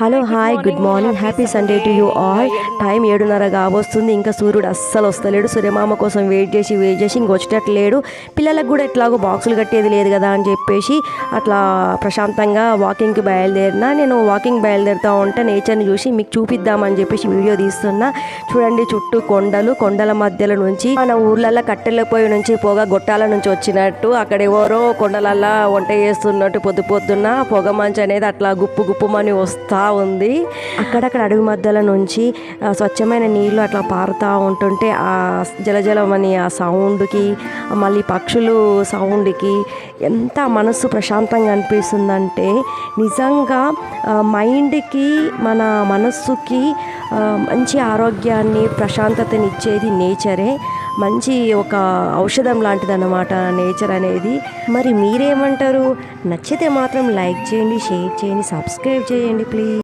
Hello hi good morning happy Sunday to you all. Time 7:30 కావస్తుంది. ఇంకా సూర్యుడు అస్సలు వస్తలేడు. సూర్యమామ కోసం వెయిట్ చేసి ఇంక వచ్చేటట్టు లేడు. పిల్లలకు కూడా ఎట్లాగో బాక్సులు కట్టేది లేదు కదా అని చెప్పేసి అట్లా ప్రశాంతంగా వాకింగ్కి బయలుదేరినా. నేను వాకింగ్ బయలుదేరుతూ ఉంటే నేచర్ని చూసి మీకు చూపిద్దామని చెప్పేసి వీడియో తీస్తున్నా. చూడండి, చుట్టూ కొండల మధ్యలో నుంచి మన ఊర్లలో కట్టెల పొయ్యి నుంచి పొగ గొట్టాల నుంచి వచ్చినట్టు అక్కడ ఎవరో కొండలల్లా వంట చేస్తున్నట్టు పొద్దున్న పొగ మంచు అనేది అట్లా గుప్పుమని వస్తూ ఉంది. అక్కడక్కడ అడవి మధ్యలో నుంచి స్వచ్ఛమైన నీళ్లు అట్లా పారుతూ ఉంటుంటే ఆ జలజలమని ఆ సౌండ్కి, మళ్ళీ పక్షులు సౌండ్కి ఎంత మనసు ప్రశాంతంగా అనిపిస్తుందంటే నిజంగా మైండ్కి, మన మనస్సుకి మంచి ఆరోగ్యాన్ని, ప్రశాంతతని ఇచ్చేది నేచరే. మంచి ఒక ఔషధం లాంటిది అన్నమాట నేచర్ అనేది. మరి మీరేమంటారు? నచ్చితే మాత్రం లైక్ చేయండి, షేర్ చేయండి, సబ్స్క్రైబ్ చేయండి ప్లీజ్.